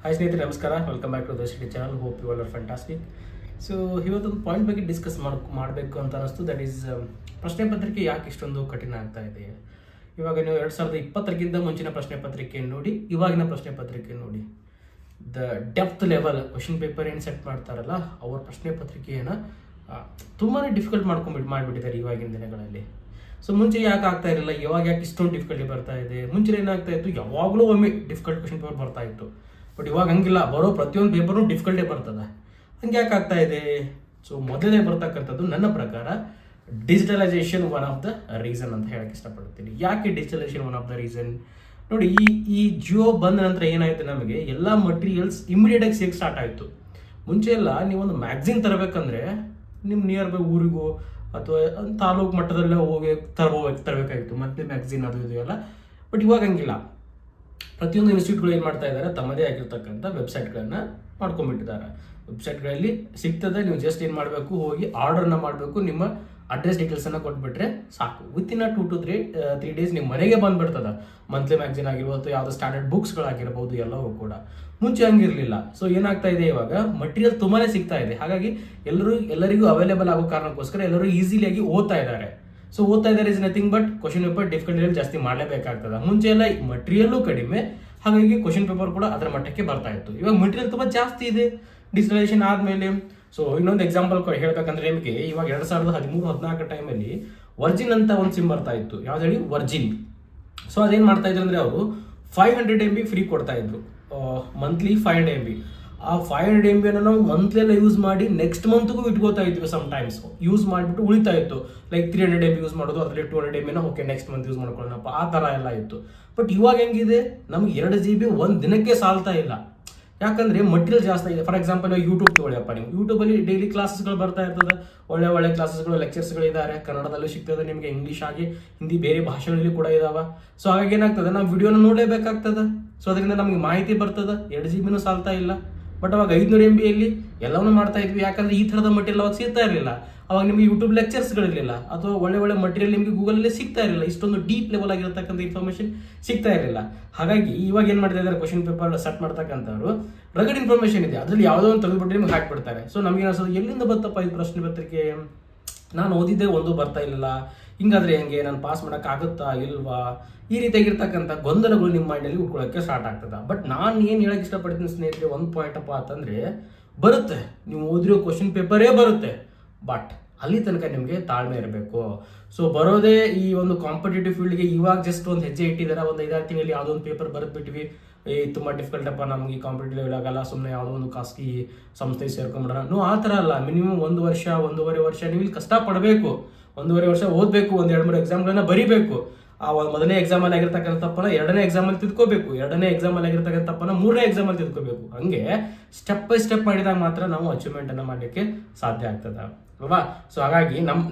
Hi ಸ್ನೇಹಿತರೆ, ನಮಸ್ಕಾರ. Welcome back to the city channel. Hope you all are fantastic. So ಇವತ್ತೊಂದು point ಬಗ್ಗೆ discuss ಮಾಡಬೇಕು ಅಂತ ಅನಿಸ್ತು. ದಟ್ ಈಸ್ ಪ್ರಶ್ನೆ ಪತ್ರಿಕೆ ಯಾಕೆ ಇಷ್ಟೊಂದು ಕಠಿಣ ಆಗ್ತಾ ಇದೆ. ಇವಾಗ ನೀವು 2020 ಮುಂಚಿನ ಪ್ರಶ್ನೆ ಪತ್ರಿಕೆಯನ್ನು ನೋಡಿ, ಇವಾಗಿನ ಪ್ರಶ್ನೆ ಪತ್ರಿಕೆ ನೋಡಿ. The depth level question paper ಏನು ಸೆಟ್ ಮಾಡ್ತಾರಲ್ಲ, ಅವ್ರ ಪ್ರಶ್ನೆ ಪತ್ರಿಕೆಯನ್ನು ತುಂಬಾ ಡಿಫಿಕಲ್ಟ್ ಮಾಡಿಬಿಟ್ಟಿದ್ದಾರೆ ಇವಾಗಿನ ದಿನಗಳಲ್ಲಿ. ಸೊ ಮುಂಚೆ ಯಾಕೆ ಆಗ್ತಾ ಇರಲಿಲ್ಲ, ಇವಾಗ ಯಾಕೆ ಇಷ್ಟೊಂದು ಡಿಫಿಕಲ್ಟಿ ಬರ್ತಾ ಇದೆ? ಮುಂಚೆ ಏನಾಗ್ತಾ ಇತ್ತು, ಯಾವಾಗಲೂ ಒಮ್ಮೆ ಡಿಫಿಕಲ್ಟ್ ಕ್ವಶನ್ ಪೇಪರ್ ಬರ್ತಾ ಇತ್ತು. ಬಟ್ ಇವಾಗ ಹಂಗಿಲ್ಲ, ಬರೋ ಪ್ರತಿಯೊಂದು ಪೇಪರ್ನು ಡಿಫಿಕಲ್ಟೇ ಬರ್ತದೆ. ಹಂಗೆ ಯಾಕೆ ಆಗ್ತಾ ಇದೆ? ಸೊ ಮೊದಲೇ ಬರ್ತಕ್ಕಂಥದ್ದು ನನ್ನ ಪ್ರಕಾರ digitalisation one of the reason ಅಂತ ಹೇಳಕ್ಕೆ ಇಷ್ಟಪಡ್ತೀನಿ. ಯಾಕೆ digitalisation one of the reason? ನೋಡಿ, ಈ ಜಿಯೋ ಬಂದ ನಂತರ ಏನಾಯ್ತು, ನಮಗೆ ಎಲ್ಲ ಮಟೀರಿಯಲ್ಸ್ ಇಮಿಡಿಯೇಟಾಗಿ ಸಿಗಕ್ಕೆ ಸ್ಟಾರ್ಟ್ ಆಯಿತು. ಮುಂಚೆ ಎಲ್ಲ ನೀವೊಂದು ಮ್ಯಾಗ್ಝಿನ್ ತರಬೇಕಂದ್ರೆ ನಿಮ್ಮ ನಿಯರ್ ಬೈ ಊರಿಗೂ ಅಥವಾ ತಾಲೂಕು ಮಟ್ಟದಲ್ಲೇ ಹೋಗಿ ತರಬೇಕಾಗಿತ್ತು, ಮತ್ತೆ ಮ್ಯಾಗ್ಝಿನ್ ಅದು ಇದು ಎಲ್ಲ. ಬಟ್ ಇವಾಗ ಹಂಗಿಲ್ಲ. ಪ್ರತಿಯೊಂದು ಇನ್ಸ್ಟಿಟ್ಯೂಟ್ಗಳು ಏನು ಮಾಡ್ತಾ ಇದ್ದಾರೆ, ತಮ್ಮದೇ ಆಗಿರ್ತಕ್ಕಂಥ ವೆಬ್ಸೈಟ್ಗಳನ್ನು ಮಾಡ್ಕೊಂಡ್ಬಿಟ್ಟಿದ್ದಾರೆ. ವೆಬ್ಸೈಟ್ಗಳಲ್ಲಿ ಸಿಗ್ತದೆ, ನೀವು ಜಸ್ಟ್ ಏನು ಮಾಡಬೇಕು, ಹೋಗಿ ಆರ್ಡರ್ನ ಮಾಡಬೇಕು, ನಿಮ್ಮ ಅಡ್ರೆಸ್ ಡೀಟೇಲ್ಸನ್ನು ಕೊಟ್ಬಿಟ್ರೆ ಸಾಕು. ವಿತಿನ್ 2 to 3 days ನಿಮ್ಮ ಮನೆಗೆ ಬಂದುಬಿಡ್ತದೆ. ಮಂತ್ಲಿ ಮ್ಯಾಗ್ಝಿನ್ ಆಗಿರ್ಬೋದು, ಯಾವುದೋ ಸ್ಟ್ಯಾಂಡರ್ಡ್ ಬುಕ್ಸ್ಗಳಾಗಿರ್ಬೋದು, ಎಲ್ಲವೂ ಕೂಡ. ಮುಂಚೆ ಹಂಗಿರಲಿಲ್ಲ. ಸೊ ಏನಾಗ್ತಾ ಇದೆ, ಇವಾಗ ಮಟೀರಿಯಲ್ ತುಂಬಾ ಸಿಗ್ತಾ ಇದೆ. ಹಾಗಾಗಿ ಎಲ್ಲರಿಗೂ ಅವೈಲೇಬಲ್ ಆಗೋ ಕಾರಣಕ್ಕೋಸ್ಕರ ಎಲ್ಲರೂ ಈಸಿಲಿಯಾಗಿ ಓದ್ತಾ ಇದ್ದಾರೆ. ಸೊ ಓದ್ತಾ ಇದ್ದಾರೆ is nothing but question paper difficulty ಜಾಸ್ತಿ ಮಾಡಲೇಬೇಕಾಗ್ತದೆ. ಮುಂಚೆ ಎಲ್ಲ ಮಟೀರಿಯಲ್ಲು ಕಡಿಮೆ, ಹಾಗಾಗಿ ಕ್ವಶನ್ ಪೇಪರ್ ಕೂಡ ಅದರ ಮಟ್ಟಕ್ಕೆ ಬರ್ತಾ ಇತ್ತು. ಇವಾಗ ಮಟೀರಿಯಲ್ ತುಂಬ ಜಾಸ್ತಿ ಇದೆ ಡಿಜಿಟಲೈಸೇಷನ್ ಆದಮೇಲೆ. ಸೊ ಇನ್ನೊಂದು ಎಕ್ಸಾಂಪಲ್ ಹೇಳ್ಬೇಕಂದ್ರೆ ನಿಮಗೆ, ಇವಾಗ 2013-14 ಟೈಮಲ್ಲಿ ವರ್ಜಿನ್ ಅಂತ ಒಂದು ಸಿಮ್ ಬರ್ತಾ ಇತ್ತು. ಯಾವ್ದು ಹೇಳಿ, ವರ್ಜಿನ್. ಸೊ ಅದೇನು ಮಾಡ್ತಾ ಇದ್ರು ಅಂದರೆ, ಅವರು 500 MB ಫ್ರೀ ಕೊಡ್ತಾ ಇದ್ರು, ಮಂತ್ಲಿ 500 MB. ಆ 500 MB ನಾವು ಮಂತ್ಲಿ ಎಲ್ಲ ಯೂಸ್ ಮಾಡಿ ನೆಕ್ಸ್ಟ್ ಮಂತ್ಗೂ ಇಟ್ಕೋತಾ ಇದ್ವಿ. ಸಮ್ ಟೈಮ್ಸ್ ಯೂಸ್ ಮಾಡಿಬಿಟ್ಟು ಉಳಿತಾ ಇತ್ತು. ಲೈಕ್ 300 MB ಯೂಸ್ ಮಾಡೋದು, ಅದರಲ್ಲಿ 200 MB okay next month use ಮಾಡ್ಕೊಳ್ಳೋಣಪ್ಪ, ಆ ಥರ ಎಲ್ಲ ಇತ್ತು. ಬಟ್ ಇವಾಗ ಹೆಂಗಿದೆ, ನಮ್ಗೆ 2 GB ಒಂದು ದಿನಕ್ಕೆ ಸಾಲ್ತಾ ಇಲ್ಲ. ಯಾಕಂದ್ರೆ ಮಟೀರಿಯಲ್ ಜಾಸ್ತಿ ಇದೆ. ಫಾರ್ ಎಕ್ಸಾಂಪಲ್ ಯೂಟ್ಯೂಬ್ ತಗೊಳ್ಳಿಯಪ್ಪ, ನೀವು ಯೂಟ್ಯೂಬಲ್ಲಿ ಡೈಲಿ ಕ್ಲಾಸಸ್ಗಳು ಬರ್ತಾ ಇರ್ತದೆ. ಒಳ್ಳೆ ಕ್ಲಾಸಸ್ಗಳು, ಲೆಕ್ಚರ್ಸ್ಗಳು ಇದ್ದಾರೆ. ಕನ್ನಡದಲ್ಲೂ ಸಿಗ್ತದೆ ನಿಮಗೆ, ಇಂಗ್ಲೀಷ್ ಆಗಿ ಹಿಂದಿ ಬೇರೆ ಭಾಷೆಗಳಲ್ಲಿ ಕೂಡ ಇದಾವೆ. ಸೊ ಹಾಗಾಗಿ ಏನಾಗ್ತದೆ, ನಾವು ವಿಡಿಯೋನ ನೋಡಲೇಬೇಕಾಗ್ತದೆ. ಸೊ ಅದರಿಂದ ನಮಗೆ ಮಾಹಿತಿ ಬರ್ತದೆ. 2 GB ಸಾಲ್ತಾ ಇಲ್ಲ. ಬಟ್ ಅವಾಗ 500 MB ಎಲ್ಲವನ್ನೂ ಮಾಡ್ತಾ ಇದ್ವಿ. ಯಾಕಂದ್ರೆ ಈ ಥರದ ಮಟೀರಿಯಲ್ ಅವಾಗ ಸಿಗ್ತಾ ಇರಲಿಲ್ಲ. ಅವಾಗ ನಿಮಗೆ ಯೂಟ್ಯೂಬ್ ಲೆಕ್ಚರ್ಸ್ಗಳಿರಲಿಲ್ಲ, ಅಥವಾ ಒಳ್ಳೆ ಮಟೀರಿಯಲ್ ನಿಮಗೆ ಗೂಗಲಲ್ಲಿ ಸಿಗ್ತಾ ಇರಲಿಲ್ಲ. ಇಷ್ಟೊಂದು ಡೀಪ್ ಲೆವೆಲ್ ಆಗಿರತಕ್ಕಂಥ ಇನ್ಫಾರ್ಮೇಷನ್ ಸಿಗ್ತಾ ಇರಲಿಲ್ಲ. ಹಾಗಾಗಿ ಇವಾಗ ಏನು ಮಾಡ್ತಾ ಇದ್ದಾರೆ, ಕ್ವಶನ್ ಪೇಪರ್ ಸೆಟ್ ಮಾಡ್ತಕ್ಕಂಥವ್ರು ರಗಡ್ ಇನ್ಫಾರ್ಮೇಷನ್ ಇದೆ, ಅದರಲ್ಲಿ ಯಾವುದೋ ಒಂದು ತೆಗೆದುಬಿಟ್ಟು ನಿಮ್ಗೆ ಹಾಕ್ಬಿಡ್ತಾರೆ. ಸೊ ನಮಗೆ ಅನ್ಸೋದು, ಎಲ್ಲಿಂದ ಬರ್ತಪ್ಪ ಈ ಪ್ರಶ್ನೆ ಪತ್ರಿಕೆ, ನಾನು ಓದಿದ್ದೆ ಒಂದು ಬರ್ತಾ ಇಲ್ಲ, ಹಿಂಗಾದ್ರೆ ಹೆಂಗೆ, ನಾನು ಪಾಸ್ ಮಾಡೋಕ್ಕಾಗುತ್ತಾ ಇಲ್ವಾ, ಈ ರೀತಿಯಾಗಿರ್ತಕ್ಕಂಥ ಗೊಂದಲಗಳು ನಿಮ್ಮ ಮೈಂಡಲ್ಲಿ ಉಳ್ಕೊಳ್ಳೋಕ್ಕೆ ಸ್ಟಾರ್ಟ್ ಆಗ್ತದೆ. ಬಟ್ ನಾನು ಏನು ಹೇಳಕ್ಕೆ ಇಷ್ಟಪಡ್ತೀನಿ ಸ್ನೇಹಿತರೆ, ಒಂದು ಪಾಯಿಂಟ್ ಅಪ್ಪ ಅಂತಂದರೆ, ಬರುತ್ತೆ, ನೀವು ಓದಿರೋ ಕ್ವಶನ್ ಪೇಪರೇ ಬರುತ್ತೆ. ಬಟ್ ಅಲ್ಲಿ ತನಕ ನಿಮಗೆ ತಾಳ್ಮೆ ಇರಬೇಕು. ಸೊ ಬರೋದೇ ಈ ಒಂದು ಕಾಂಪಿಟೇಟಿವ್ ಫೀಲ್ಡ್ಗೆ ಇವಾಗ ಜಸ್ಟ್ ಒಂದು ಹೆಜ್ಜೆ ಇಟ್ಟಿದ್ದಾರೆ. ಒಂದು 5-6 ತಿಂಗಳಲ್ಲಿ ಯಾವುದೋ ಒಂದು ಪೇಪರ್ ಬರೆದ್ಬಿಟ್ವಿ, ತುಂಬ ಡಿಫಿಕಲ್ಟ್ ಅಪ್ಪ, ನಮಗೆ ಈ ಕಾಂಪಿಟೇಟಿವ್ ಲೆವೆಲ್ ಆಗಲ್ಲ, ಸುಮ್ಮನೆ ಯಾವುದೋ ಒಂದು ಖಾಸಗಿ ಸಂಸ್ಥೆ ಸೇರ್ಕೊಂಡ್ಬಿಡೋಣ. ಆ ಥರ ಅಲ್ಲ. ಮಿನಿಮಮ್ 1 ವರ್ಷ 1.5 ವರ್ಷ ನೀವು ಇಲ್ಲಿ ಕಷ್ಟಪಡಬೇಕು. 1.5 ವರ್ಷ ಓದಬೇಕು, 1-2-3 ಎಕ್ಸಾಮ್ಗಳನ್ನ ಬರೀಬೇಕು. ಆ ಮೊದಲನೇ ಎಕ್ಸಾಮಲ್ಲಿ ಆಗಿರ್ತಕ್ಕಂಥ ತಪ್ಪನ 2ನೇ ಎಕ್ಸಾಮಲ್ಲಿ ತಿದ್ಕೋಬೇಕು, 2ನೇ ಎಕ್ಸಾಮಲ್ಲಿ ಆಗಿರ್ತಕ್ಕಂಥ ತಪ್ಪನ 3ನೇ ಎಕ್ಸಾಮಲ್ಲಿ ತಿದ್ಕೋಬೇಕು. ಹಂಗೆ ಸ್ಟೆಪ್ ಬೈ ಸ್ಟೆಪ್ ಮಾಡಿದಾಗ ಮಾತ್ರ ನಾವು ಅಚೀವ್ಮೆಂಟನ್ನು ಮಾಡಲಿಕ್ಕೆ ಸಾಧ್ಯ ಆಗ್ತದೆ ಅಲ್ವಾ? ಸೊ ಹಾಗಾಗಿ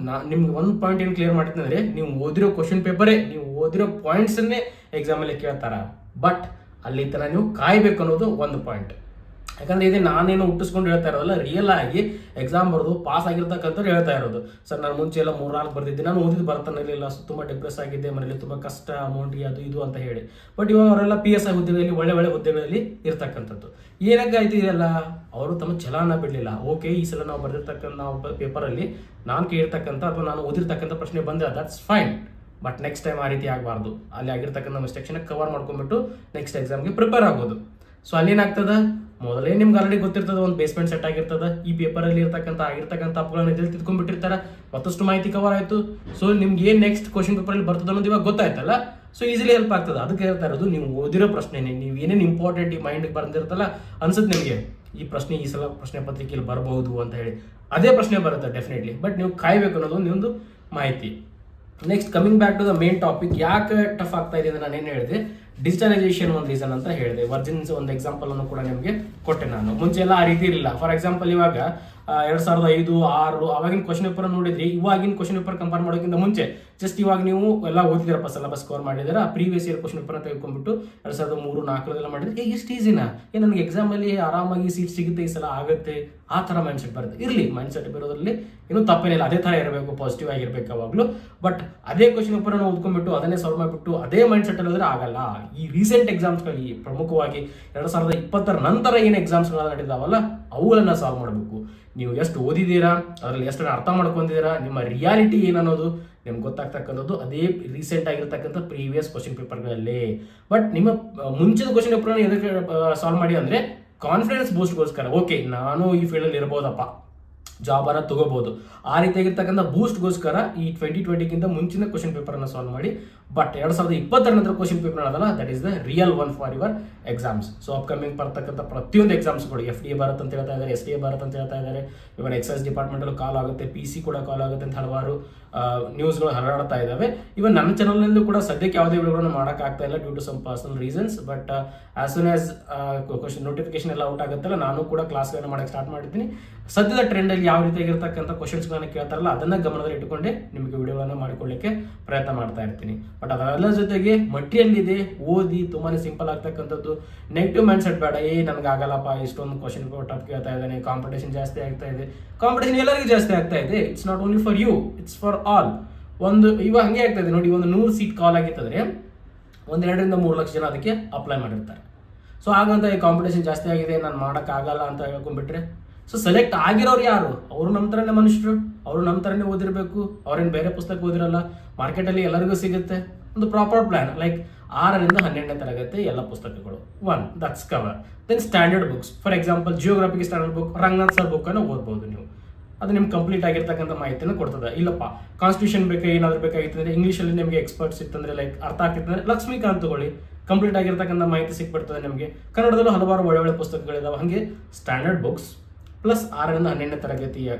ನಿಮ್ಗೆ ಒಂದು ಪಾಯಿಂಟ್ ಏನು ಕ್ಲಿಯರ್ ಮಾಡ್ತೀನಿ ಅಂದರೆ, ನೀವು ಓದಿರೋ ಕ್ವಶನ್ ಪೇಪರೇ, ನೀವು ಓದಿರೋ ಪಾಯಿಂಟ್ಸನ್ನೇ ಎಕ್ಸಾಮಲ್ಲಿ ಕೇಳ್ತಾರ. ಬಟ್ ಅಲ್ಲಿ ತನಕ ನೀವು ಕಾಯಬೇಕು ಅನ್ನೋದು ಒಂದು ಪಾಯಿಂಟ್. ಯಾಕಂದ್ರೆ ಇದು ನಾನೇನು ಹುಟ್ಟಿಸ್ಕೊಂಡು ಹೇಳ್ತಾ ಇರೋದಲ್ಲ, ರಿಯಲ್ ಆಗಿ ಎಕ್ಸಾಮ್ ಬರೋದು ಪಾಸ್ ಆಗಿರ್ತಕ್ಕಂಥವ್ರು ಹೇಳ್ತಾ ಇರೋದು. ಸರ್ ನಾನು ಮುಂಚೆ ಎಲ್ಲ 3-4 ಬರ್ದಿದ್ದೆ, ನಾನು ಓದಿದ್ದು ಬರ್ತಾನಿರಲಿಲ್ಲ, ತುಂಬ ಡಿಪ್ರೆಸ್ ಆಗಿದ್ದೆ, ಮನೇಲಿ ತುಂಬ ಕಷ್ಟ, ಅಮೌಂಟ್ಗೆ ಅದು ಇದು ಅಂತ ಹೇಳಿ. ಬಟ್ ಇವಾಗ ಅವರೆಲ್ಲ PSI ಹುದ್ದೆಗಳಲ್ಲಿ, ಒಳ್ಳೆ ಹುದ್ದೆಗಳಲ್ಲಿ ಇರ್ತಕ್ಕಂಥದ್ದು. ಏನಾಗಾಯ್ತು ಇದೆಲ್ಲ, ಅವರು ತಮ್ಮ ಛಲನ ಬಿಡಲಿಲ್ಲ. ಓಕೆ, ಈ ಸಲ ನಾವು ಬರೆದಿರ್ತಕ್ಕಂಥ ಪೇಪರಲ್ಲಿ ನಾನು ಕೇಳಿರ್ತಕ್ಕಂಥ ಅಥವಾ ನಾನು ಓದಿರ್ತಕ್ಕಂಥ ಪ್ರಶ್ನೆ ಬಂದರೆ that's fine. But next time ಆ ರೀತಿ ಆಗಬಾರ್ದು. ಅಲ್ಲಿ ಆಗಿರ್ತಕ್ಕಂಥ ಮಿಸ್ಟೇಕ್ಸ್ನ ಕವರ್ ಮಾಡ್ಕೊಂಡ್ಬಿಟ್ಟು ನೆಕ್ಸ್ಟ್ ಎಕ್ಸಾಮ್ಗೆ ಪ್ರಿಪೇರ್ ಆಗೋದು. ಸೊ ಅಲ್ಲೇನಾಗ್ತದೆ, ಮೊದಲೇ ನಿಮ್ಗೆ ಆಲ್ರೆಡಿ ಗೊತ್ತಿರ್ತದೆ, ಒಂದು ಬೇಸ್ಮೆಂಟ್ ಸೆಟ್ ಆಗಿರ್ತದೆ. ಈ ಪೇಪರಲ್ಲಿ ಆಗಿರ್ತಕ್ಕಂಥ ತಪ್ಪುಗಳನ್ನ ಎಲ್ಲಿ ತಿಳ್ಕೊಂಡ್ಬಿಟ್ಟಿರ್ತಾರೆ, ಮತ್ತಷ್ಟು ಮಾಹಿತಿ ಕವರ್ ಆಯಿತು. ಸೊ ನಿಮ್ಗೆ ಏನು ನೆಕ್ಸ್ಟ್ ಕ್ವಶನ್ ಪೇಪರಲ್ಲಿ ಬರ್ತದೆ ಅನ್ನೋದು ಇವಾಗ ಗೊತ್ತಾಯ್ತಲ್ಲ. ಸೊ ಈಸಿಲಿ ಹೆಲ್ಪ್ ಆಗ್ತದೆ. ಅದಕ್ಕೆ ಹೇಳ್ತಾ ಇರೋದು, ನೀವು ಓದಿರೋ ಪ್ರಶ್ನೆನೇ, ನೀವು ಏನೇನು ಇಂಪಾರ್ಟೆಂಟ್ ಈ ಮೈಂಡ್ಗೆ ಬಂದಿರ್ತಲ್ಲ, ಅನ್ಸುತ್ತೆ ನಿಮಗೆ ಈ ಪ್ರಶ್ನೆ ಈ ಸಲ ಪ್ರಶ್ನೆ ಪತ್ರಿಕೆಯಲ್ಲಿ ಬರಬಹುದು ಅಂತ ಹೇಳಿ, ಅದೇ ಪ್ರಶ್ನೆ ಬರುತ್ತೆ ಡೆಫಿನೆಟ್ಲಿ. ಬಟ್ ನೀವು ಕಾಯಬೇಕು ಅನ್ನೋದು ಒಂದು ಮಾಹಿತಿ. Next coming back to the main topic, ಯಾಕೆ ಟಫ್ ಆಗ್ತಾ ಇದೆ ಅಂತ ನಾನೇನು ಹೇಳಿದೆ, ಡಿಜಿಟಲೈಸೇಷನ್ ಒಂದು ರೀಸನ್ ಅಂತ ಹೇಳಿದೆ. ವರ್ಜಿನ್ಸ್ ಒಂದು ಎಕ್ಸಾಂಪಲ್ ಅನ್ನು ಕೂಡ ನಿಮಗೆ ಕೊಟ್ಟೆ ನಾನು. ಮುಂಚೆ ಎಲ್ಲ ಆ ರೀತಿ ಇರಲಿಲ್ಲ. ಫಾರ್ ಎಕ್ಸಾಂಪಲ್ ಇವಾಗ 2005, 6 ಅವಾಗಿನ ಕ್ವಶನ್ ಪೇಪರ್ ನೋಡಿದ್ರಿ, ಇವಾಗಿನ ಕ್ವಶನ್ ಪೇಪರ್ ಕಂಪೇರ್ ಮಾಡೋಕ್ಕಿಂತ ಮುಂಚೆ ಜಸ್ಟ್ ಇವಾಗ ನೀವು ಎಲ್ಲ ಓದಿದಿರಪ್ಪ, ಸಿಲೆಬಸ್ ಕವರ್ ಮಾಡಿದಾರೆ, ಪ್ರೀವಿಯಸ್ ಇಯರ್ ಕ್ವಶನ್ ಪೇಪರ್ ತೆಗೆದುಕೊಂಡ್ಬಿಟ್ಟು 2003, 4 ಮಾಡಿದ್ರೆ ಎಷ್ಟು ಈಸಿನಾ, ನನಗೆ ಎಕ್ಸಾಮಲ್ಲಿ ಆರಾಮಾಗಿ ಸೀಟ್ ಸಿಗುತ್ತೆ, ಈ ಸಲ ಆಗುತ್ತೆ, ಆ ಥರ ಮೈಂಡ್ ಸೆಟ್ ಬರುತ್ತೆ. ಇರಲಿ, ಮೈಂಡ್ ಸೆಟ್ ಬರೋದ್ರಲ್ಲಿ ಏನೂ ತಪ್ಪೇನಿಲ್ಲ, ಅದೇ ಥರ ಇರಬೇಕು, ಪಾಸಿಟಿವ್ ಆಗಿರ್ಬೇಕು ಯಾವಾಗಲೂ. ಬಟ್ ಅದೇ ಕ್ವಶನ್ ಪೇಪರ್ ಓದ್ಕೊಂಡ್ಬಿಟ್ಟು ಅದನ್ನೇ ಸಾಲ್ವ್ ಮಾಡಿಬಿಟ್ಟು ಅದೇ ಮೈಂಡ್ ಸೆಟ್ ಅಲ್ಲಿ ಆಗಲ್ಲ. ಈ ರೀಸೆಂಟ್ ಎಕ್ಸಾಮ್ಸ್ಗಳು, ಪ್ರಮುಖವಾಗಿ 2020 ನಂತರ ಏನು ಎಕ್ಸಾಮ್ಸ್ಗಳು ನಡೆದಾವಲ್ಲ ಅವುಗಳನ್ನ ಸಾಲ್ವ್ ಮಾಡಬೇಕು. ನೀವು ಎಷ್ಟು ಓದಿದ್ದೀರಾ, ಅದರಲ್ಲಿ ಎಷ್ಟು ಅರ್ಥ ಮಾಡ್ಕೊಂಡಿದ್ದೀರಾ, ನಿಮ್ಮ ರಿಯಾಲಿಟಿ ಏನನ್ನೋದು ನಿಮ್ಗೆ ಗೊತ್ತಾಗ್ತಕ್ಕಂಥದ್ದು ಅದೇ ರೀಸೆಂಟ್ ಆಗಿರ್ತಕ್ಕಂಥ ಪ್ರೀವಿಯಸ್ ಕ್ವಶನ್ ಪೇಪರ್ಗಳಲ್ಲಿ. ಬಟ್ ನಿಮ್ಮ ಮುಂಚಿನ ಕ್ವಶನ್ ಪೇಪರ್ನ ಎದಕ್ಕೆ ಸಾಲ್ವ್ ಮಾಡಿ ಅಂದರೆ ಕಾನ್ಫಿಡೆನ್ಸ್ ಬೂಸ್ಟ್ಗೋಸ್ಕರ. ಓಕೆ, ನಾನು ಈ ಫೀಲ್ಡಲ್ಲಿ ಇರ್ಬೋದಪ್ಪ, ಜಾಬ್ ಅನ್ನ ತಗೋಬಹುದು, ಆ ರೀತಿಯಾಗಿರ್ತಕ್ಕಂಥ ಬೂಸ್ಟ್ಗೋಸ್ಕರ ಈ 2020ಗಿಂತ ಮುಂಚಿನ ಕ್ವಶನ್ ಪೇಪರ್ನ ಸಾಲ್ವ್ ಮಾಡಿ. ಬಟ್ 2020 ನಂತರ ಕ್ವಶನ್ ಪೇಪರ್ ಅದಲ್ಲ, that is the real one for your exams. So upcoming ಬರ್ತಕ್ಕಂಥ ಪ್ರತಿಯೊಂದು ಎಕ್ಸಾಮ್ಸ್ಗಳು FDA ಭಾರತ್ ಅಂತ ಹೇಳ್ತಾ ಇದ್ದಾರೆ, SDA ಭಾರತ್ ಅಂತ ಹೇಳ್ತಾ ಇದ್ದಾರೆ, ಇವನ್ ಎಕ್ಸೈಸ್ ಡಿಪಾರ್ಟ್ಮೆಂಟಲ್ಲೂ ಕಾಲ್ ಆಗುತ್ತೆ, PC ಕೂಡ ಕಾಲ್ ಆಗುತ್ತೆ ಅಂತ ಹಲವಾರು ನ್ಯೂಸ್ಗಳು ಹರಡ್ತಾ ಇದ್ದಾವೆ. ಇವನ್ ನನ್ನ ಚಾನಲ್ನಲ್ಲೂ ಕೂಡ ಸದ್ಯಕ್ಕೆ ಯಾವುದೇ ವಿಡಿಯೋಗಳನ್ನು ಮಾಡೋಕ್ಕಾಗ್ತಾ ಇಲ್ಲ due to some personal reasons. But as soon as question notification ಎಲ್ಲ ಔಟ್ ಆಗುತ್ತಲ್ಲ, ನಾನು ಕೂಡ ಕ್ಲಾಸ್ಗಳನ್ನು ಮಾಡೋಕ್ಕೆ ಸ್ಟಾರ್ಟ್ ಮಾಡಿದ್ದೀನಿ. ಸದ್ಯದ ಟ್ರೆಂಡಲ್ಲಿ ಯಾವ ರೀತಿಯಾಗಿರ್ತಕ್ಕಂಥ ಕ್ವಶನ್ಸ್ಗಳನ್ನ ಕೇಳ್ತಾರಲ್ಲ ಅದನ್ನ ಗಮನದಲ್ಲಿ ಇಟ್ಟುಕೊಂಡೆ ನಿಮಗೆ ವಿಡಿಯೋಗಳನ್ನು ಮಾಡಿಕೊಳ್ಳಿಕ್ಕೆ ಪ್ರಯತ್ನ ಮಾಡ್ತಾ ಇರ್ತೀನಿ. ಬಟ್ ಅದೆಲ್ಲ ಜೊತೆಗೆ ಮಟ್ಟಿಯಲ್ಲಿ ಇದೆ, ಓದಿ, ತುಂಬಾನೇ ಸಿಂಪಲ್ ಆಗ್ತಕ್ಕಂಥದ್ದು. ನೆಗೆಟಿವ್ ಮೈಂಡ್ ಸೆಟ್ ಬೇಡ, ನನಗೆ ಆಗಲ್ಲಪ್ಪ, ಇಷ್ಟೊಂದು ಕ್ವಶನ್ ಟಫ್ ಕೇಳ್ತಾ ಇದ್ದಾನೆ, ಕಾಂಪಿಟೇಷನ್ ಜಾಸ್ತಿ ಆಗ್ತಾ ಇದೆ. ಕಾಂಪಿಟೇಷನ್ ಎಲ್ಲರಿಗೂ ಜಾಸ್ತಿ ಆಗ್ತಾ ಇದೆ, it's not only for you, it's for all. ಇವಾಗ ಹಂಗೆ ಆಗ್ತಾ ಇದೆ ನೋಡಿ, ಒಂದು 100 ಸೀಟ್ ಕಾಲ್ ಆಗಿತ್ತಂದ್ರೆ 1-2 ರಿಂದ 3 ಲಕ್ಷ ಜನ ಅದಕ್ಕೆ ಅಪ್ಲೈ ಮಾಡಿರ್ತಾರೆ. ಸೊ ಹಾಗಂತ ಈ ಕಾಂಪಿಟೇಷನ್ ಜಾಸ್ತಿ ಆಗಿದೆ, ನಾನು ಮಾಡೋಕ್ಕಾಗಲ್ಲ ಅಂತ ಹೇಳ್ಕೊಂಡ್ಬಿಟ್ರೆ, ಸೊ ಸೆಲೆಕ್ಟ್ ಆಗಿರೋರು ಯಾರು? ಅವರು ನಮ್ಮ ಥರನೇ ಮನುಷ್ಯರು, ಅವರು ನಮ್ಮ ಥರನೇ ಓದಿರಬೇಕು, ಅವ್ರೇನು ಬೇರೆ ಪುಸ್ತಕ ಓದಿರಲ್ಲ. ಮಾರ್ಕೆಟಲ್ಲಿ ಎಲ್ಲರಿಗೂ ಸಿಗುತ್ತೆ ಒಂದು ಪ್ರಾಪರ್ ಪ್ಲಾನ್, ಲೈಕ್ 6 ರಿಂದ 12ನೇ ತರಗತಿ ಎಲ್ಲ ಪುಸ್ತಕಗಳು, that's cover. Then standard books, for example ಜಿಯೋಗ್ರಫಿಗೆ ಸ್ಟ್ಯಾಂಡರ್ಡ್ ಬುಕ್, ರಂಗನಾಥ್ ಸರ್ ಬುಕ್ಕನ್ನು ಓದ್ಬೋದು ನೀವು. ಅದು ನಿಮ್ಗೆ ಕಂಪ್ಲೀಟ್ ಆಗಿರ್ತಕ್ಕಂಥ ಮಾಹಿತಿಯನ್ನು ಕೊಡ್ತದೆ. ಇಲ್ಲಪ್ಪ ಕಾನ್ಸ್ಟಿಟ್ಯೂಷನ್ ಬೇಕಾ, ಏನಾದರೂ ಬೇಕಾಗಿತ್ತಂದ್ರೆ ಇಂಗ್ಲೀಷಲ್ಲಿ ನಿಮಗೆ ಎಕ್ಸ್ಪರ್ಟ್ಸ್ ಇತ್ತಂದ್ರೆ, ಲೈಕ್ ಅರ್ಥ ಆಗ್ತಿತ್ತಂದ್ರೆ ಲಕ್ಷ್ಮೀಕಾಂತ್ ತಗೊಳ್ಳಿ, ಕಂಪ್ಲೀಟ್ ಆಗಿರ್ತಕ್ಕಂಥ ಮಾಹಿತಿ ಸಿಕ್ಬಿಡ್ತದೆ ನಿಮಗೆ. ಕನ್ನಡದಲ್ಲೂ ಹಲವಾರು ಒಳ್ಳೆ ಪುಸ್ತಕಗಳಿದಾವೆ. ಹಾಗೆ ಸ್ಟ್ಯಾಂಡರ್ಡ್ ಬುಕ್ಸ್ ಪ್ಲಸ್ 6 ರಿಂದ 12ನೇ ತರಗತಿಯ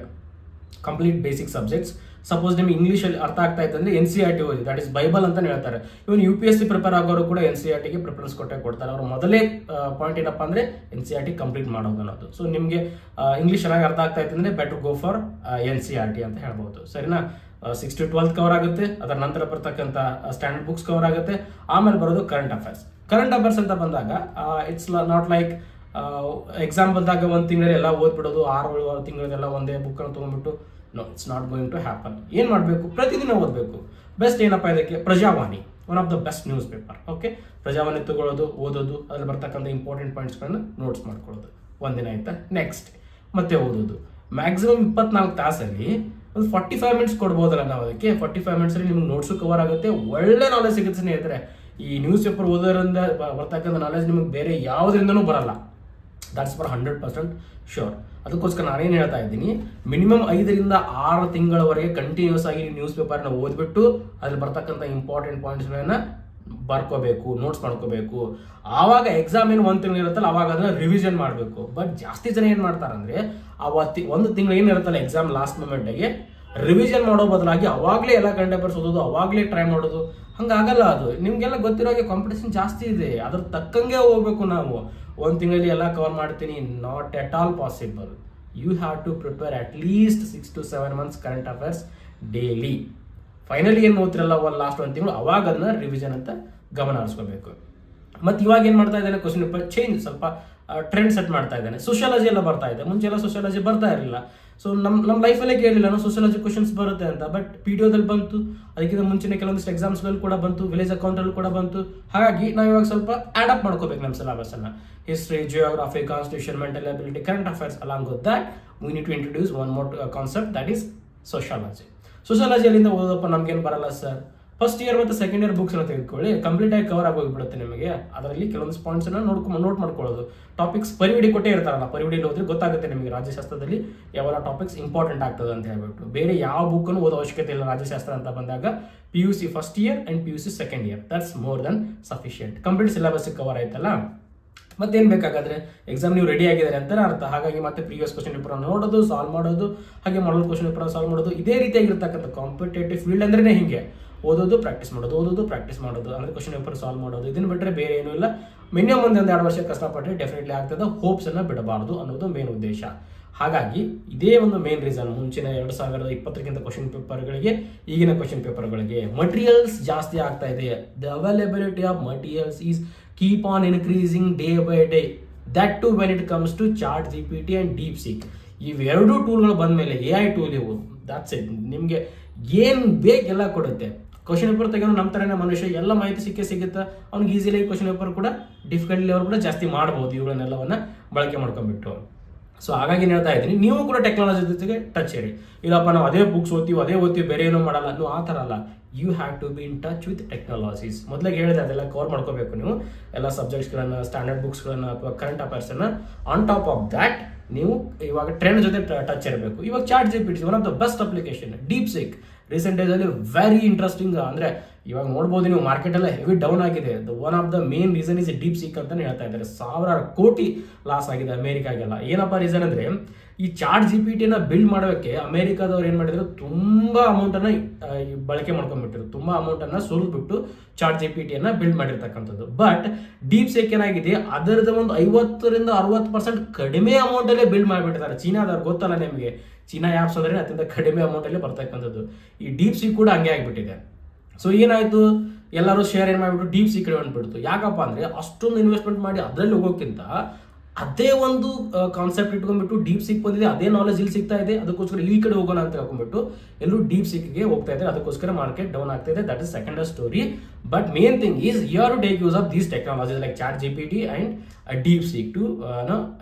ಕಂಪ್ಲೀಟ್ ಬೇಸಿಕ್ ಸಬ್ಜೆಕ್ಟ್ಸ್. ಸಪೋಸ್ ನಿಮ್ಗೆ ಇಂಗ್ಲೀಷಲ್ಲಿ ಅರ್ಥ ಆಗ್ತಾ ಇತ್ತು ಅಂದ್ರೆ NCERT ಓದಿ, ದಟ್ ಇಸ್ ಬೈಬಲ್ ಅಂತ ಹೇಳ್ತಾರೆ. ಇವನ್ UPSC ಪ್ರಿಪೇರ್ ಆಗೋರು ಕೂಡ NCERTಗೆ ಪ್ರಿಫರೆನ್ಸ್ ಕೊಡ್ತಾರೆ. ಅವ್ರ ಮೊದಲೇ ಪಾಯಿಂಟ್ ಏನಪ್ಪ ಅಂದ್ರೆ NCERT ಕಂಪ್ಲೀಟ್ ಮಾಡೋದು ಅನ್ನೋದು. ಸೊ ನಿಮಗೆ ಇಂಗ್ಲೀಷ್ ಚೆನ್ನಾಗಿ ಅರ್ಥ ಆಗ್ತಾ ಇತ್ತು ಅಂದ್ರೆ ಬೆಟರ್ ಗೋ ಫಾರ್ NCERT ಅಂತ ಹೇಳ್ಬೋದು, ಸರಿನಾ? 6 to 12 ಕವರ್ ಆಗುತ್ತೆ, ಅದರ ನಂತರ ಬರ್ತಕ್ಕಂಥ ಸ್ಟ್ಯಾಂಡರ್ಡ್ ಬುಕ್ಸ್ ಕವರ್ ಆಗುತ್ತೆ. ಆಮೇಲೆ ಬರೋದು ಕರೆಂಟ್ ಅಫೇರ್ಸ್ ಅಂತ ಬಂದಾಗ ಇಟ್ಸ್ ನಾಟ್ ಲೈಕ್ ಎಕ್ಸಾಮ್ ಬಂದಾಗ 1 ತಿಂಗಳಲ್ಲಿ ಎಲ್ಲ ಓದ್ಬಿಡೋದು, 6 ತಿಂಗಳದೆಲ್ಲ ಒಂದೇ ಬುಕ್ಕನ್ನು ತೊಗೊಂಡ್ಬಿಟ್ಟು, no, it's not going to happen. ಏನು ಮಾಡಬೇಕು? ಪ್ರತಿದಿನ ಓದಬೇಕು. ಬೆಸ್ಟ್ ಏನಪ್ಪ ಇದಕ್ಕೆ? Prajavani, one of the best newspaper. Okay, Prajavani ತಗೊಳ್ಳೋದು, ಓದೋದು, ಅದ್ರಲ್ಲಿ ಬರ್ತಕ್ಕಂಥ ಇಂಪಾರ್ಟೆಂಟ್ ಪಾಯಿಂಟ್ಸ್ಗಳನ್ನ ನೋಟ್ಸ್ ಮಾಡ್ಕೊಳ್ಳೋದು, ಒಂದಿನ ಆಯ್ತಾ. ನೆಕ್ಸ್ಟ್ ಮತ್ತೆ ಓದೋದು. ಮ್ಯಾಕ್ಸಿಮಮ್ 24 ತಾಸಲ್ಲಿ ಒಂದು 45 ಮಿನಿಟ್ಸ್ ಕೊಡ್ಬೋದಲ್ಲ ನಾವು ಅದಕ್ಕೆ. 45 ಮಿನಿಟ್ಸಲ್ಲಿ ನಿಮ್ಗೆ ನೋಟ್ಸು ಕವರ್ ಆಗುತ್ತೆ, ಒಳ್ಳೆ ನಾಲೆಜ್ ಸಿಗುತ್ತೆ ಸ್ನೇಹಿತರೆ. ಈ ನ್ಯೂಸ್ ಪೇಪರ್ ಓದೋದ್ರಿಂದ ಬರ್ತಕ್ಕಂಥ ನಾಲೆಜ್ ನಿಮಗೆ ಬೇರೆ ಯಾವುದರಿಂದನೂ ಬರಲ್ಲ, ದಟ್ಸ್ ಫಾರ್ 100% ಶ್ಯೂರ್. ಅದಕ್ಕೋಸ್ಕರ ನಾನೇನು ಹೇಳ್ತಾ ಇದ್ದೀನಿ, ಮಿನಿಮಮ್ 5 ರಿಂದ 6 ತಿಂಗಳವರೆಗೆ ಕಂಟಿನ್ಯೂಸ್ ಆಗಿ ನ್ಯೂಸ್ ಪೇಪರ್ನ ಓದ್ಬಿಟ್ಟು ಅದ್ರಲ್ಲಿ ಬರ್ತಕ್ಕಂಥ ಇಂಪಾರ್ಟೆಂಟ್ ಪಾಯಿಂಟ್ಸ್ಗಳನ್ನ ಬರ್ಕೋಬೇಕು, ನೋಟ್ಸ್ ಮಾಡ್ಕೋಬೇಕು. ಆವಾಗ ಎಕ್ಸಾಮ್ ಏನು 1 ತಿಂಗಳು ಇರುತ್ತಲ್ಲ ಅವಾಗ ಅದನ್ನ ರಿವಿಷನ್ ಮಾಡಬೇಕು. ಬಟ್ ಜಾಸ್ತಿ ಜನ ಏನು ಮಾಡ್ತಾರಂದ್ರೆ ಒಂದು ತಿಂಗಳು ಏನಿರುತ್ತಲ್ಲ ಎಕ್ಸಾಮ್ ಲಾಸ್ಟ್ ಮೂಮೆಂಟ್ಗೆ ರಿವಿಷನ್ ಮಾಡೋ ಬದಲಾಗಿ ಅವಾಗಲೇ ಎಲ್ಲ ಕರೆಂಟ್ ಅಫೇರ್ಸ್ ಓದೋದು, ಅವಾಗಲೇ ಟ್ರೈ ಮಾಡೋದು. ಹಂಗಾಗಲ್ಲ. ಅದು ನಿಮ್ಗೆಲ್ಲ ಗೊತ್ತಿರೋ ಹಾಗೆ ಕಾಂಪಿಟೇಷನ್ ಜಾಸ್ತಿ ಇದೆ, ಅದ್ರ ತಕ್ಕಂಗೆ ಹೋಗ್ಬೇಕು ನಾವು. 1 ತಿಂಗಳಲ್ಲಿ ಎಲ್ಲ ಕವರ್ ಮಾಡ್ತೀನಿ, not at all possible. You have to prepare at least 6 to 7 months current affairs daily. Finally ಏನು ಓದ್ತಿರಲ್ಲ ಲಾಸ್ಟ್ 1 ತಿಂಗಳು, ಅವಾಗ ಅದನ್ನ ರಿವಿಷನ್ ಅಂತ ಗಮನ ಹರಿಸ್ಕೋಬೇಕು. ಮತ್ತು ಇವಾಗ ಏನು ಮಾಡ್ತಾ ಇದ್ದಾನೆ, ಕ್ವಶನ್ ಪೇಪರ್ ಚೇಂಜ್, ಸ್ವಲ್ಪ ಟ್ರೆಂಡ್ ಸೆಟ್ ಮಾಡ್ತಾ ಇದ್ದಾನೆ. ಸೋಷಿಯಾಲಜಿ ಎಲ್ಲ ಬರ್ತಾ ಇದೆ, ಮುಂಚೆ ಎಲ್ಲ ಸೋಷಿಯಾಲಜಿ ಬರ್ತಾ ಇರಲಿಲ್ಲ. ಸೊ ನಮ್ಮ ಲೈಫಲ್ಲೇ ಕೇಳಿಲ್ಲ ನಾವು ಸೋಷಿಯಾಲಜಿ ಕ್ವಶನ್ಸ್ ಬರುತ್ತೆ ಅಂತ. ಬಟ್ PDOದಲ್ಲಿ ಬಂತು, ಅದಕ್ಕಿಂತ ಮುಂಚೆನೇ ಕೆಲವೊಂದಿಷ್ಟು ಎಕ್ಸಾಮ್ಸ್ಗಳಲ್ಲಿ ಕೂಡ ಬಂತು, ವಿಲೇಜ್ ಅಕೌಂಟಲ್ಲಿ ಕೂಡ ಬಂತು. ಹಾಗಾಗಿ ನಾವು ಇವಾಗ ಸ್ವಲ್ಪ ಆಡಪ್ ಮಾಡ್ಕೋಬೇಕು ನಮ್ಮ ಸಿಲೆಬಸ್ಸನ್ನು. History, geography, constitution, mental ability, current affairs, along with that we need to introduce one more concept, that is sociology. ಸೋಷಿಯಾಲಜಿಯಲ್ಲಿಂದ ಓದೋದಪ್ಪ ನಮ್ಗೇನು ಬರಲ್ಲ ಸರ್, ಫಸ್ಟ್ ಇಯರ್ ಮತ್ತು ಸೆಕೆಂಡ್ ಇಯರ್ ಬುಕ್ಸ್ ತೆಗೆದುಕೊಳ್ಳಿ, ಕಂಪ್ಲೀಟ್ ಆಗಿ ಕವರ್ ಆಗೋಗ್ಬಿಡುತ್ತೆ ನಿಮಗೆ. ಅದರಲ್ಲಿ ಕೆಲವೊಂದು ಪಾಯಿಂಟ್ಸ್ ನೋಟ್ ಮಾಡ್ಕೊಳ್ಳೋದು. ಟಾಪಿಕ್ಸ್ ಪರಿವಿಡಿ ಕೊಟ್ಟೇ ಇರ್ತಾರಲ್ಲ, ಪರಿವಿಡಿಯಲ್ಲಿ ಹೋದ್ರೆ ಗೊತ್ತಾಗುತ್ತೆ ನಿಮಗೆ ರಾಜ್ಯಶಾಸ್ತ್ರದಲ್ಲಿ ಯಾವೆಲ್ಲ ಟಾಪಿಕ್ಸ್ ಇಂಪಾರ್ಟೆಂಟ್ ಆಗ್ತದೆ ಅಂತ ಹೇಳ್ಬಿಟ್ಟು. ಬೇರೆ ಯಾವ ಬುಕ್ಕನ್ನು ಓದೋ ಅವಶ್ಯಕತೆ ಇಲ್ಲ ರಾಜ್ಯಶಾಸ್ತ್ರ ಅಂತ ಬಂದಾಗ. PUC first year and PUC second year, that's more than sufficient. Complete syllabus cover ಆಯ್ತಲ್ಲ, ಮತ್ತೇನು ಬೇಕಾಗಾದ್ರೆ ಎಕ್ಸಾಮ್ ನೀವು ರೆಡಿ ಆಗಿದ್ದಾರೆ ಅಂತ ಅರ್ಥ. ಹಾಗಾಗಿ ಮತ್ತೆ ಪ್ರೀವಿಯಸ್ ಕ್ವಶನ್ ಪೇಪರ್ ನೋಡೋದು, ಸಾಲ್ವ್ ಮಾಡೋದು, ಹಾಗೆ ಮಾಡಲ್ ಕ್ವಶನ್ ಪೇಪರ್ ಸಾಲ್ವ್ ಮಾಡೋದು, ಇದೇ ರೀತಿಯಾಗಿರ್ತಕ್ಕಂಥ ಕಾಂಪಿಟೇಟಿವ್ ಫೀಲ್ಡ್ ಅಂದ್ರೆ ಹಿಂಗೆ ಓದೋದು, ಪ್ರಾಕ್ಟೀಸ್ ಮಾಡೋದು, ಓದೋದು, ಪ್ರಾಕ್ಟೀಸ್ ಮಾಡೋದು, ಅಂದ್ರೆ ಕ್ವಶನ್ ಪೇಪರ್ ಸಾಲ್ವ್ ಮಾಡೋದು. ಇದನ್ನು ಬಿಟ್ಟರೆ ಬೇರೆ ಏನೂ ಇಲ್ಲ. ಮಿನಿಮಮ್ 1-2 ವರ್ಷ ಕಷ್ಟಪಟ್ಟರೆ ಡೆಫಿನೆಟ್ಲಿ ಆಗ್ತದೆ. ಹೋಪ್ಸ್ ಅನ್ನ ಬಿಡಬಾರ್ದು ಅನ್ನೋದು ಮೇನ್ ಉದ್ದೇಶ. ಹಾಗಾಗಿ ಇದೇ ಒಂದು ಮೇನ್ ರೀಸನ್ ಮುಂಚಿನ 2020ಕ್ಕಿಂತ ಕ್ವಶನ್ ಪೇಪರ್ಗಳಿಗೆ ಈಗಿನ ಕ್ವಶನ್ ಪೇಪರ್ಗಳಿಗೆ ಮಟೀರಿಯಲ್ಸ್ ಜಾಸ್ತಿ ಆಗ್ತಾ ಇದೆ. The availability of materials is keep on increasing day by day, that too when it comes to chat GPT and deep seek. ಇವೆರಡೂ ಟೂಲ್ಗಳು ಬಂದ ಮೇಲೆ AI ಟೂಲ್ ಇವು, ದಾಟ್ಸ್ ಇಟ್. ನಿಮಗೆ ಏನು ಬೇಕೆಲ್ಲ ಕೊಡುತ್ತೆ. ಕ್ವಶನ್ ಪೇಪರ್ ತೆಗೆದು ನಮ್ಮ ಥರನೇ ಮನುಷ್ಯ ಎಲ್ಲ ಮಾಹಿತಿ ಸಿಗುತ್ತೆ, ಅವ್ನಿಗೆ ಈಸಿಲಿ ಕ್ವಶನ್ ಪೇಪರ್ ಕೂಡ ಡಿಫಿಕಲ್ಟ್ ಲೆವೆಲ್ ಕೂಡ ಜಾಸ್ತಿ ಮಾಡ್ಬೋದು ಇವುಗಳನ್ನೆಲ್ಲವನ್ನ ಬಳಕೆ ಮಾಡ್ಕೊಂಡ್ಬಿಟ್ಟು. ಸೊ ಹಾಗಾಗಿ ಹೇಳ್ತಾ ಇದ್ದೀನಿ, ನೀವು ಕೂಡ ಟೆಕ್ನಾಲಜಿ ಜೊತೆಗೆ ಟಚ್ ಇರಿ. ಇಲ್ಲಪ್ಪ ನಾವು ಅದೇ ಬುಕ್ಸ್ ಓದ್ತೀವಿ ಬೇರೆ ಏನೂ ಮಾಡಲ್ಲ, ನೀವು ಆ ಥರ ಅಲ್ಲ. You have to be in touch with technologies. ಮೊದಲಿಗೆ ಹೇಳಿದೆ ಅದೆಲ್ಲ ಕವರ್ ಮಾಡ್ಕೋಬೇಕು ನೀವು, ಎಲ್ಲ ಸಬ್ಜೆಕ್ಟ್ಸ್ಗಳನ್ನು, ಸ್ಟ್ಯಾಂಡರ್ಡ್ ಬುಕ್ಸ್ಗಳನ್ನು ಅಥವಾ ಕರೆಂಟ್ ಅಫೇರ್ಸನ್ನು. ಆನ್ ಟಾಪ್ ಆಫ್ ದ್ಯಾಟ್ ನೀವು ಇವಾಗ ಟ್ರೆಂಡ್ ಜೊತೆ ಟಚ್ ಇರಬೇಕು. ಇವಾಗ chat GPT one of the best application. Deep seek recent ಡೇಸಲ್ಲಿ ವೆರಿ ಇಂಟ್ರೆಸ್ಟಿಂಗ್. ಅಂದರೆ ಇವಾಗ ನೋಡ್ಬೋದು ನೀವು, ಮಾರ್ಕೆಟ್ ಎಲ್ಲ ಹೆವಿ ಡೌನ್ ಆಗಿದೆ. One of the main reason is deep seek ಅಂತಾನೆ ಹೇಳ್ತಾ ಇದ್ದಾರೆ. ಸಾವಿರಾರು ಕೋಟಿ ಲಾಸ್ ಆಗಿದೆ ಅಮೇರಿಕಾಗೆಲ್ಲ. ಏನಪ್ಪ ರೀಸನ್ ಅಂದರೆ, ಈ ಚಾಟ್ GPTನ ಬಿಲ್ಡ್ ಮಾಡೋಕ್ಕೆ ಅಮೇರಿಕಾದವ್ರು ಏನು ಮಾಡಿದ್ರು, ತುಂಬ ಅಮೌಂಟನ್ನು ಬಳಕೆ ಮಾಡ್ಕೊಂಡ್ಬಿಟ್ಟಿರು. ತುಂಬ ಅಮೌಂಟನ್ನು ಸುರಿದ್ಬಿಟ್ಟು ಚಾಟ್ GPTನ ಬಿಲ್ಡ್ ಮಾಡಿರ್ತಕ್ಕಂಥದ್ದು. ಬಟ್ ಡೀಪ್ ಸೀಕ್ ಏನಾಗಿದೆ, ಅದರದ ಒಂದು 50% 60% ಕಡಿಮೆ ಅಮೌಂಟಲ್ಲೇ ಬಿಲ್ಡ್ ಮಾಡಿಬಿಟ್ಟಿದ್ದಾರೆ. ಚೀನಾದವ್ರು ಗೊತ್ತಲ್ಲ ನಿಮಗೆ, ಚೀನಾ ಆ್ಯಪ್ಸ್ ಅಂದರೆ ಅತ್ಯಂತ ಕಡಿಮೆ ಅಮೌಂಟಲ್ಲಿ ಬರ್ತಕ್ಕಂಥದ್ದು. ಈ ಡೀಪ್ ಸೀಕ್ ಕೂಡ ಹಂಗೆ ಆಗಿಬಿಟ್ಟಿದೆ. ಸೊ ಏನಾಯಿತು, ಎಲ್ಲರೂ ಶೇರ್ ಏನು ಮಾಡಿಬಿಟ್ಟು ಡೀಪ್ ಸೀಕ್ ಕಡೆ ಬಂದ್ಬಿಡ್ತು. ಯಾಕಪ್ಪ ಅಂದರೆ ಅಷ್ಟೊಂದು ಇನ್ವೆಸ್ಟ್ಮೆಂಟ್ ಮಾಡಿ ಅದರಲ್ಲಿ ಹೋಗೋಕ್ಕಿಂತ ಅದೇ ಒಂದು ಕಾನ್ಸೆಪ್ಟ್ ಇಟ್ಕೊಂಡ್ಬಿಟ್ಟು ಡೀಪ್ ಸೀಕ್ ಬಂದಿದೆ, ಅದೇ ನಾಲೆಜ್ ಇಲ್ಲಿ ಸಿಗ್ತಾ ಇದೆ, ಅದಕ್ಕೋಸ್ಕರ ಈ ಕಡೆ ಹೋಗೋಣ ಅಂತ ಹಾಕೊಂಡ್ಬಿಟ್ಟು ಎಲ್ಲರೂ ಡೀಪ್ ಸೀಕ್ಗೆ ಹೋಗ್ತಾ ಇದ್ದಾರೆ. ಅದಕ್ಕೋಸ್ಕರ ಮಾರ್ಕೆಟ್ ಡೌನ್ ಆಗ್ತಾ ಇದೆ. That is second story. But main thing is you are to take use of these technologies like chat GPT and deep seek to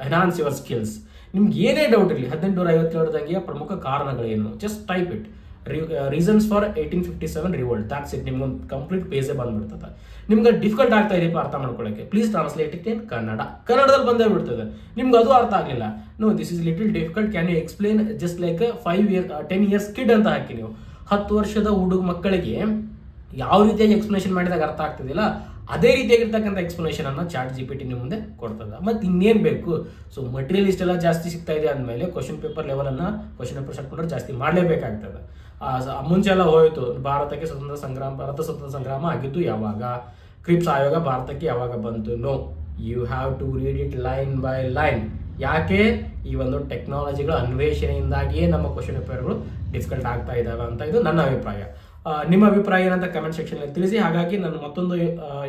enhance your skills. ನಿಮ್ಗೆ ಏನೇ ಡೌಟ್ ಇರಲಿ, 1857 ಪ್ರಮುಖ ಕಾರಣಗಳೇನು, just type it. Reasons for 1857 revolt, that's it. ನಿಮ್ಗೊಂದು complete ಪೇಜೇ ಬಂದ್ಬಿಡ್ತದೆ. ನಿಮ್ಗೆ difficult ಆಗ್ತಾ ಇದೆಯಪ್ಪ ಅರ್ಥ ಮಾಡ್ಕೊಳ್ಳೋಕ್ಕೆ, please translate it in Kannada. ಕನ್ನಡದಲ್ಲಿ ಬಂದೇ ಬಿಡ್ತದೆ. ನಿಮ್ಗೆ ಅದು ಅರ್ಥ ಆಗಲಿಲ್ಲ, no this is little difficult, can you explain just like 10 years kid ಅಂತ ಹಾಕಿ ನೀವು 10 ವರ್ಷದ ಮಕ್ಕಳಿಗೆ ಯಾವ ರೀತಿಯಾಗಿ ಎಕ್ಸ್ಪ್ಲನೇಷನ್ ಮಾಡಿದಾಗ ಅರ್ಥ ಆಗ್ತದಿಲ್ಲ, ಅದೇ ರೀತಿಯಾಗಿರ್ತಕ್ಕಂಥ ಎಕ್ಸ್ಪ್ಲನೇಷನ್ ಅನ್ನ ಚಾಟ್ GPT ನಿಮ್ಮ ಮುಂದೆ ಕೊಡ್ತದೆ. ಮತ್ತೆ ಇನ್ನೇನು ಬೇಕು. ಸೊ ಮಟೀರಿಯಲ್ ಇಷ್ಟೆಲ್ಲ ಜಾಸ್ತಿ ಸಿಗ್ತಾ ಇದೆ ಅಂದಮೇಲೆ ಕ್ವಶನ್ ಪೇಪರ್ ಲೆವೆಲನ್ನು ಕ್ವಶನ್ ಪೇಪರ್ ಸೆಟ್ ಜಾಸ್ತಿ ಮಾಡಲೇಬೇಕಾಗ್ತದೆ. ಮುಂಚೆ ಎಲ್ಲ ಹೋಯಿತು, ಭಾರತ ಸ್ವತಂತ್ರ ಸಂಗ್ರಾಮ ಆಗಿದ್ದು ಯಾವಾಗ, ಕ್ರಿಪ್ಸ್ ಆಯೋಗ ಭಾರತಕ್ಕೆ ಯಾವಾಗ ಬಂತು. No, you have to read it line by line. ಯಾಕೆ, ಈ ಒಂದು ಟೆಕ್ನಾಲಜಿಗಳ ಅನ್ವೇಷಣೆಯಿಂದಾಗಿಯೇ ನಮ್ಮ ಕ್ವಶನ್ ಪೇಪರ್ಗಳು ಡಿಫಿಕಲ್ಟ್ ಆಗ್ತಾ ಇದ್ದಾವೆ ಅಂತ ಇದು ನನ್ನ ಅಭಿಪ್ರಾಯ. ನಿಮ್ಮ ಅಭಿಪ್ರಾಯ ಏನಂತ ಕಮೆಂಟ್ ಸೆಕ್ಷನಲ್ಲಿ ತಿಳಿಸಿ. ಹಾಗಾಗಿ ನಾನು ಮತ್ತೊಂದು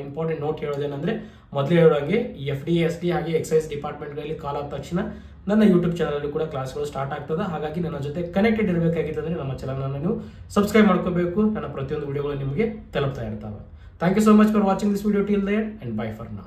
ಇಂಪಾರ್ಟೆಂಟ್ ನೋಟ್ ಹೇಳೋದೇನೆಂದರೆ, ಮೊದಲೇ ಹೇಳೋಂಗೆ ಈ FD ST ಹಾಗೆ ಎಕ್ಸೈಸ್ ಡಿಪಾರ್ಟ್ಮೆಂಟ್ಗಳಲ್ಲಿ ಕಾಲ್ ಆದ ತಕ್ಷಣ ನನ್ನ ಯೂಟ್ಯೂಬ್ ಚಾನಲಲ್ಲಿ ಕೂಡ ಕ್ಲಾಸ್ಗಳು ಸ್ಟಾರ್ಟ್ ಆಗ್ತದೆ. ಹಾಗಾಗಿ ನನ್ನ ಜೊತೆ ಕನೆಕ್ಟೆಡ್ ಇರಬೇಕಾಗಿತ್ತಂದರೆ ನಮ್ಮ ಚಾನಲನ್ನು ನೀವು ಸಬ್ಸ್ಕ್ರೈಬ್ ಮಾಡ್ಕೋಬೇಕು. ನನ್ನ ಪ್ರತಿಯೊಂದು ವಿಡಿಯೋಗಳು ನಿಮಗೆ ತಲುಪ್ತಾ ಇರ್ತವೆ. Thank you so much for watching this video till the end, and bye for now.